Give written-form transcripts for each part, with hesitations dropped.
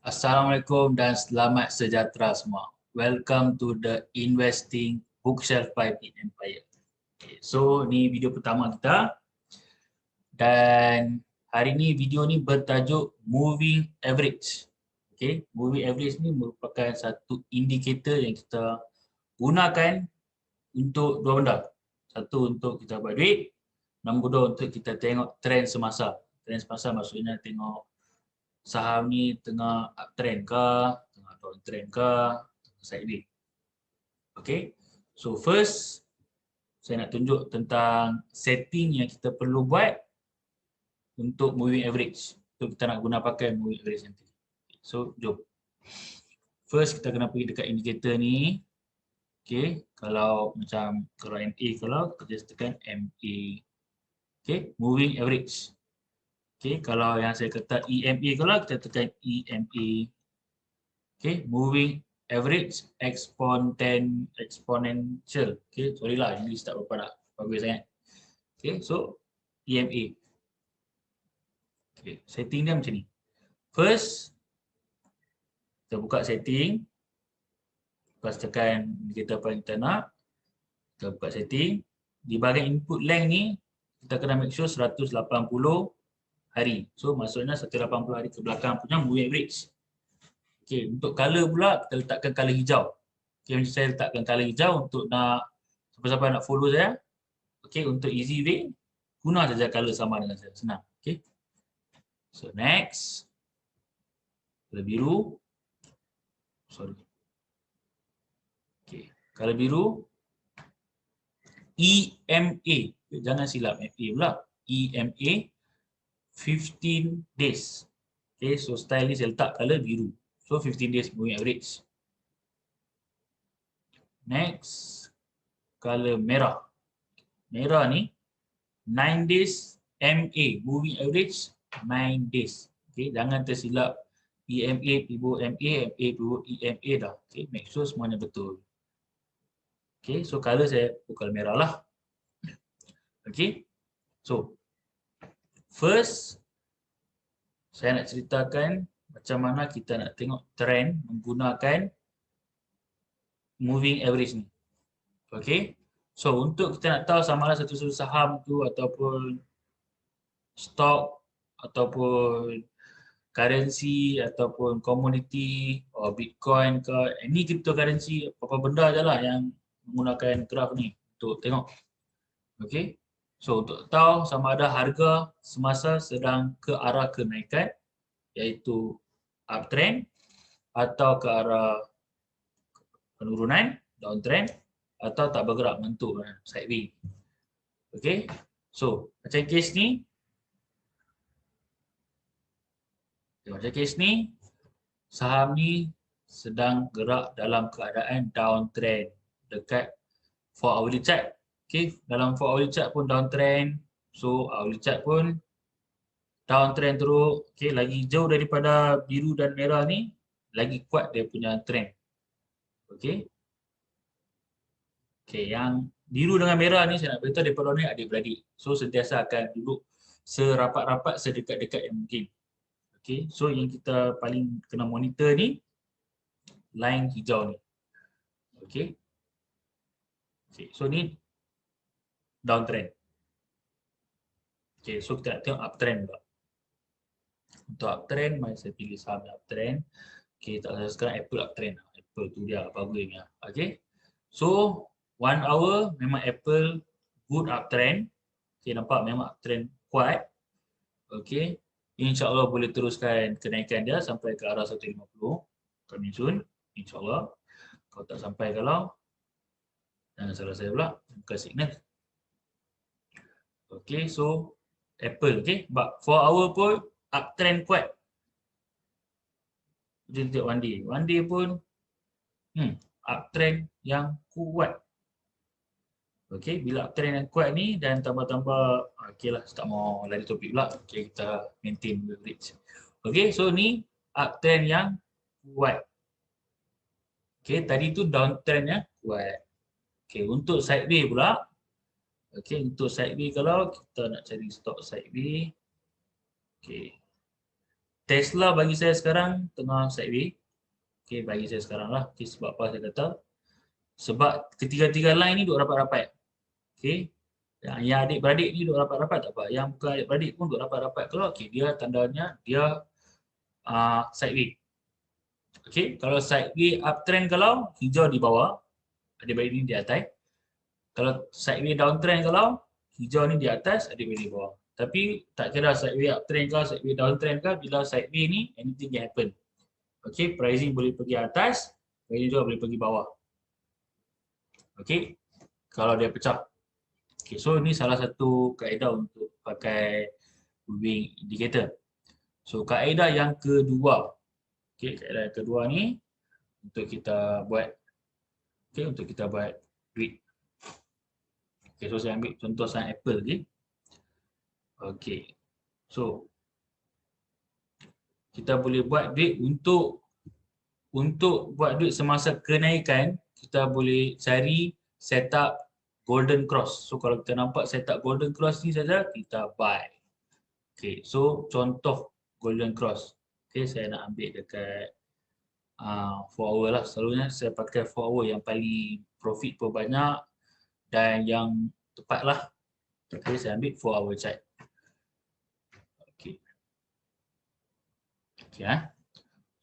Assalamualaikum dan selamat sejahtera semua. Welcome to the Investing Bookshelf by Bit Empire. Okay, so ni video pertama kita dan hari ni video ni bertajuk Moving Average. Okay, Moving Average ni merupakan satu indikator yang kita gunakan untuk dua benda. Satu untuk kita buat duit, nombor dua untuk kita tengok trend semasa. Trend semasa maksudnya tengok saham ni tengah uptrend ke, tengah downtrend ke, sideways. Okay, so first saya nak tunjuk tentang setting yang kita perlu buat untuk moving average. Untuk kita nak guna pakai moving average nanti. So jom. First kita kena pergi dekat indikator ni. Okay, kalau macam kalau MA kalau kita just tekan MA. Okay, moving average. Okay, kalau yang saya kata EMA kalau kita tekan EMA. Okay, moving average exponential. Okay, sorry lah, English tak berapa nak bagus sangat. Okay, so EMA. Okay, setting dia macam ni. First, kita buka setting. Lepas tekan indikator apa yang kita nak. Kita buka setting. Di bahagian input length ni, kita kena make sure 180 hari. So maksudnya 180 hari ke belakang punya moving average. Okey, untuk color pula kita letakkan color hijau. Okey, macam saya letakkan color hijau untuk nak siapa-siapa nak follow saya. Okey, untuk easy way guna saja color sama dengan saya. Senang. Okey. So next. Color biru. Sorry. Okey, color biru EMA. Jangan silap MA pula. EMA 15 days. Okay, so style ni saya letak color biru. So 15 days moving average. Next, color merah. Merah ni 9 days MA, moving average 9 days. Okay, jangan tersilap EMA pivot MA, MA pivot EMA dah. Okay, make sure semuanya betul. Okay, so color saya bukan merah lah. Okay, so first, saya nak ceritakan macam mana kita nak tengok trend menggunakan moving average ni. Okay. So, untuk kita nak tahu sama ada satu saham tu ataupun stock ataupun currency ataupun commodity atau Bitcoin ke, any cryptocurrency, apa-apa benda je lah yang menggunakan graf ni untuk tengok. Okay. So, untuk tahu sama ada harga semasa sedang ke arah kenaikan, iaitu uptrend, atau ke arah penurunan, downtrend, atau tak bergerak, mentuk, sideways. Okay. So, macam case ni, saham ni sedang gerak dalam keadaan downtrend dekat 4 hourly chart. Okay, dalam 4 hourly chart pun downtrend. So, hourly chart pun downtrend teruk. Okay, lagi jauh daripada biru dan merah ni, lagi kuat dia punya trend. Okay. Okay, yang biru dengan merah ni saya nak beritahu daripada ni adik-beradik. So, sentiasa akan duduk serapat-rapat, sedekat-dekat yang mungkin. Okay, so yang kita paling kena monitor ni, line hijau ni. Okay. Okay, so ni downtrend. Okay, so kita nak tengok uptrend pula. Untuk uptrend, mari saya pilih saham uptrend. Okay, tak salah sekarang Apple uptrend. Apple tu dia bagusnya. Okay, so 1 hour memang Apple good uptrend. Okay, nampak memang uptrend kuat. Okay, insyaAllah boleh teruskan kenaikan dia sampai ke arah 150 coming soon, insyaAllah. Kalau tak sampai, kalau jangan salah saya pula, bukan signal. Okay, so Apple, okay, but 4 hour pun uptrend kuat. Kita tengok one day. One day pun uptrend yang kuat. Okay, bila uptrend yang kuat ni dan tambah-tambah, okay lah, tak mau lari topik pula. Okay, kita maintain average. Okay, so ni uptrend yang kuat. Okay, tadi tu downtrend yang kuat. Okay, untuk sideways pula. Okay, untuk sideways kalau kita nak cari stock sideways. Okay. Tesla bagi saya sekarang tengah sideways. Okay, bagi saya sekarang lah. Okay, sebab apa saya kata? Sebab ketiga-tiga line ni duk rapat-rapat. Okay. Yang adik-beradik ni duk rapat-rapat tak apa. Yang bukan adik-beradik pun duk rapat-rapat. Kalau okay, dia tandanya dia sideways. Okay, kalau sideways uptrend kalau hijau di bawah, adik-beradik ni di atas. Kalau sideways downtrend kalau hijau ni di atas, adik-beradik di bawah. Tapi tak kira sideways uptrend ke, sideways downtrend ke, bila sideways ni anything can happen. Okay, pricing boleh pergi atas, pricing juga boleh pergi bawah. Okay, kalau dia pecah. Okay, so ini salah satu kaedah untuk pakai moving indicator. So kaedah yang kedua, okay, kaedah yang kedua ni untuk kita buat, okay, untuk kita buat duit. Okay, so saya ambil contoh saham Apple, okay. Okay, so kita boleh buat duit untuk buat duit semasa kenaikan, kita boleh cari setup golden cross. So kalau kita nampak setup golden cross ni saja, kita buy. Okay, so contoh golden cross. Okay, saya nak ambil dekat 4 hour lah. Selalunya saya pakai 4 hour yang paling profit pun banyak dan yang tepat lah. Okay, saya ambil 4 hour chart. Okay. Okay,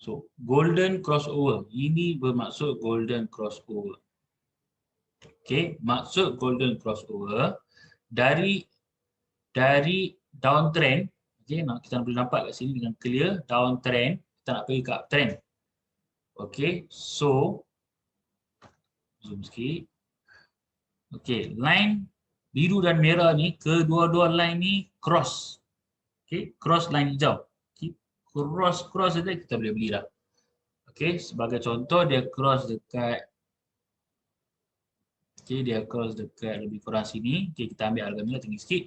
so golden crossover. Ini bermaksud golden crossover. Okay, maksud golden crossover dari downtrend. Okay, kita boleh nampak kat sini dengan clear downtrend. Kita nak pergi ke uptrend. Okay, so zoom sikit. Okay, line biru dan merah ni, kedua-dua line ni cross. Okay, cross line hijau. Okay, cross saja kita boleh beli dah. Okay, sebagai contoh dia cross dekat, okay, dia cross dekat lebih kurang sini. Okay, kita ambil harga ni tinggi sikit.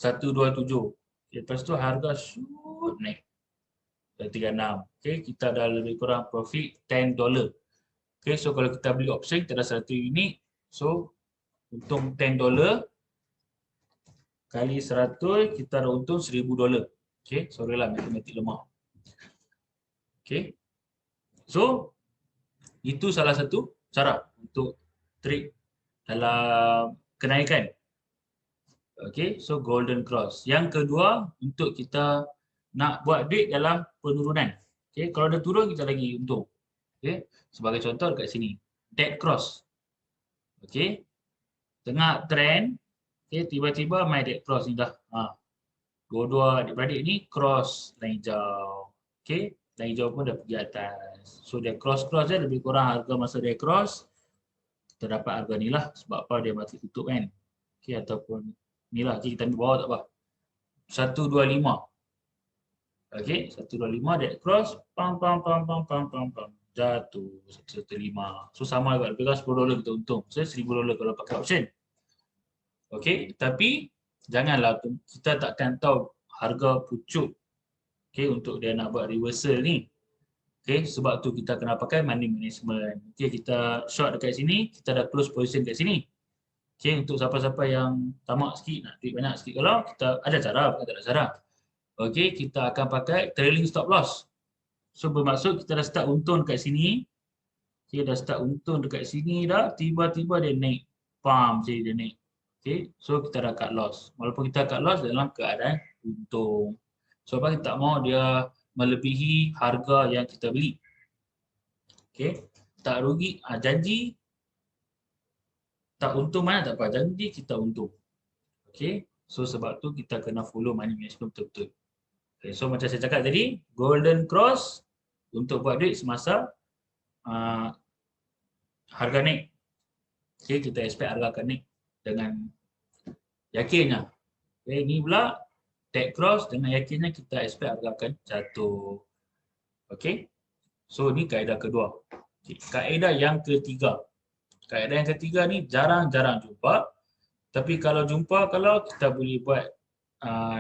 127. Okay, lepas tu harga shoot naik. 36. Okay, kita dah lebih kurang profit $10. Okay, so kalau kita beli option, kita dah 100 unit. So, untung $10 kali 100, kita dah untung $1,000. Okay, sorry lah, matematik lemah. Okay. So, itu salah satu cara untuk trade dalam kenaikan. Okay, so golden cross. Yang kedua, untuk kita nak buat duit dalam penurunan. Okay, kalau dia turun, kita lagi untung. Okay, sebagai contoh dekat sini. Dead cross. Okay, tengah trend. Okay, tiba-tiba my dead cross ni dah. Dua-dua adik-beradik ni cross line hijau. Okay, line hijau pun dah pergi atas. So dia cross-cross je, lebih kurang harga masa dia cross, kita dapat harga ni lah. Sebab apa dia mati tutup kan. Okay, ataupun ni lah, okay, kita ambil bawah tak apa. 125. Okay, 125 dead cross, pam, jatuh 115. So sama juga, lebih kurang $10 kita untung. So $1,000 kalau pakai option. Okay, tapi janganlah, kita takkan tahu harga pucuk, okay, untuk dia nak buat reversal ni. Okay, sebab tu kita kena pakai money management. Okay, kita short dekat sini, kita dah close position dekat sini. Okay, untuk siapa-siapa yang tamak sikit, nak duit banyak sikit, kalau kita ada cara, bukan tak ada cara. Okay, kita akan pakai trailing stop loss. So bermaksud kita dah start untung dekat sini. Okay, dah start untung dekat sini dah, tiba-tiba dia naik. Pam, jadi dia naik. Okay, so kita dah cut loss. Walaupun kita cut loss dalam keadaan untung. So apa, kita tak mau dia melebihi harga yang kita beli. Okay, tak rugi, janji tak untung mana tak apa, janji kita untung. Okay, so sebab tu kita kena follow money management betul-betul. Okay, so macam saya cakap tadi, golden cross untuk buat duit semasa harga naik. Okay, kita expect harga akan naik dengan yakinnya. Okay, ni pula dead cross, dengan yakinnya kita expect harga akan jatuh. Okay, so ni kaedah kedua. Okay, kaedah yang ketiga. Kaedah yang ketiga ni jarang-jarang jumpa. Tapi kalau jumpa, kalau kita boleh buat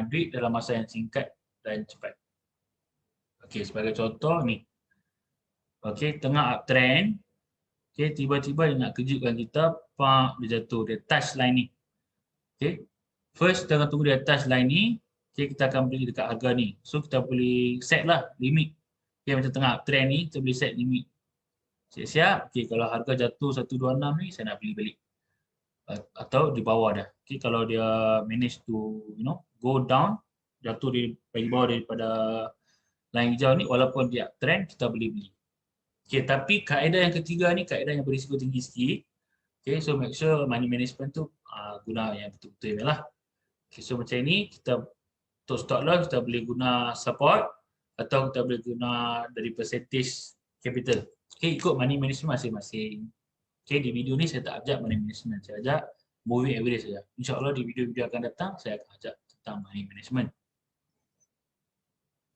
duit dalam masa yang singkat dan cepat. Okey, sebagai contoh ni. Okey, tengah uptrend. Okey, tiba-tiba dia nak kejutkan kita, dia jatuh, dia touch line ni. Okey. First, tengah tunggu dia touch line ni. Okay, kita akan beli dekat harga ni. So kita boleh set lah limit. Okay, macam tengah trend ni, kita boleh set limit. Siap-siap. Okay, kalau harga jatuh 126 ni, saya nak beli balik. Atau di bawah dah. Okay, kalau dia manage to, go down, jatuh di bawah daripada line hijau ni, walaupun dia trend, kita boleh beli. Okay, tapi kaedah yang ketiga ni, kaedah yang berisiko tinggi sikit. Okay, so make sure money management tu guna yang betul-betul ni lah. Okay, so macam ni, kita untuk stop loss, kita boleh guna support atau kita boleh guna dari percentage capital. Okay, ikut money management masing-masing. Okay, di video ni saya tak ajak money management, saya ajak moving average saja. InsyaAllah di video-video akan datang, saya akan ajak tentang money management.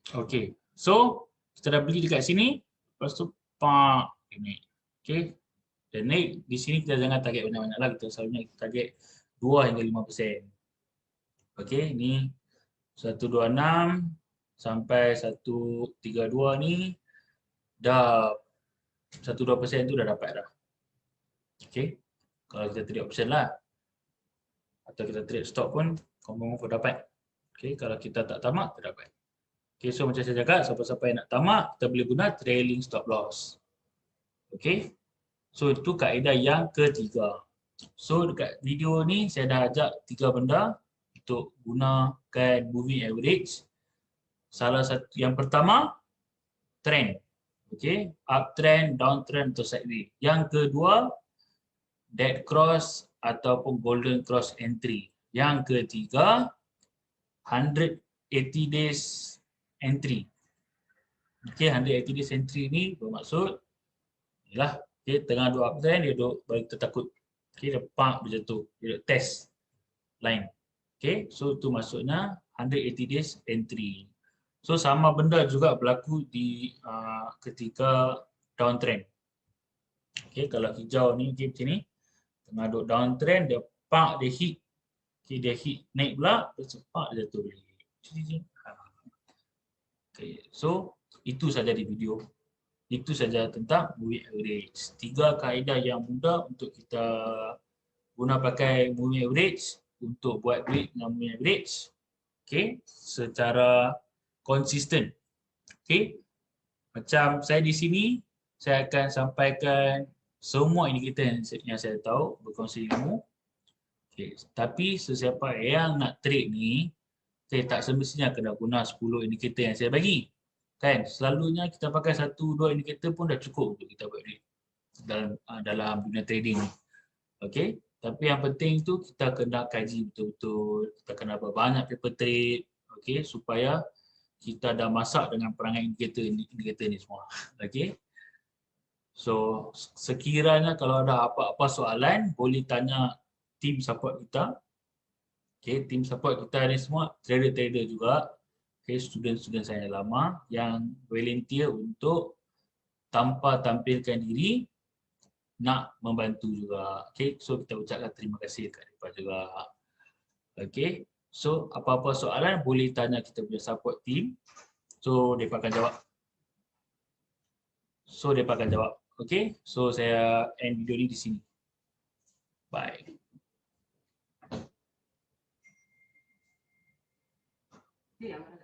Okay, so kita dah beli dekat sini, lepas tu pak ini. Okay, dan naik di sini kita jangan target banyak-banyak lah, kita selalunya target 2 hingga 5%. Okay, ni 126 sampai 132 ni dah 1-2% tu dah dapat dah. Okay, kalau kita trade option lah atau kita trade stop pun confirm dapat. Okay, kalau kita tak tamak, kita dapat. Okay, so macam saya cakap, siapa-siapa yang nak tamak, kita boleh guna trailing stop loss. Okay, so itu kaedah yang ketiga. So dekat video ni, saya dah ajak 3 benda untuk gunakan moving average. Salah satu, yang pertama, trend. Okay, uptrend, downtrend atau sideways. Yang kedua, dead cross ataupun golden cross entry. Yang ketiga, 180 days entry. Okay, 180 days entry ni bermaksud ialah okay, tengah dua uptrend dia duduk baru kita takut. Okay, dia pump dia jatuh. Dia duduk test line. Okay, so tu maksudnya 180 days entry. So sama benda juga berlaku di ketika downtrend. Okay, kalau hijau ni okay, macam ni. Tengah duduk downtrend, dia pump, dia hit. Okay, dia hit naik pula, dia cepat dia jatuh balik. Okay, so itu saja di video. Itu saja tentang moving average. 3 kaedah yang mudah untuk kita guna pakai moving average untuk buat duit dengan moving average. Okay, secara konsisten. Okay, macam saya di sini, saya akan sampaikan semua indikator yang saya tahu, berkongsi ilmu. Okay, tapi sesiapa yang nak trade ni, saya tak semestinya kena guna 10 indikator yang saya bagi. Kan, selalunya kita pakai 1-2 indikator pun dah cukup untuk kita buat duit dalam dunia trading ni. Okay, tapi yang penting tu kita kena kaji betul-betul, kita kena buat banyak paper trade, okay, supaya kita dah masak dengan perangai indikator ni semua. Okay, so sekiranya kalau ada apa-apa soalan, boleh tanya tim support kita. Okay, tim support kita ni semua trader-trader juga. Okay, student-student saya lama yang volunteer untuk tanpa tampilkan diri nak membantu juga. Okay, so kita ucapkan terima kasih dekat mereka juga. Okay, so apa-apa soalan boleh tanya kita punya support team. So mereka akan jawab. Okay, so saya end video ni di sini. Bye. Yeah.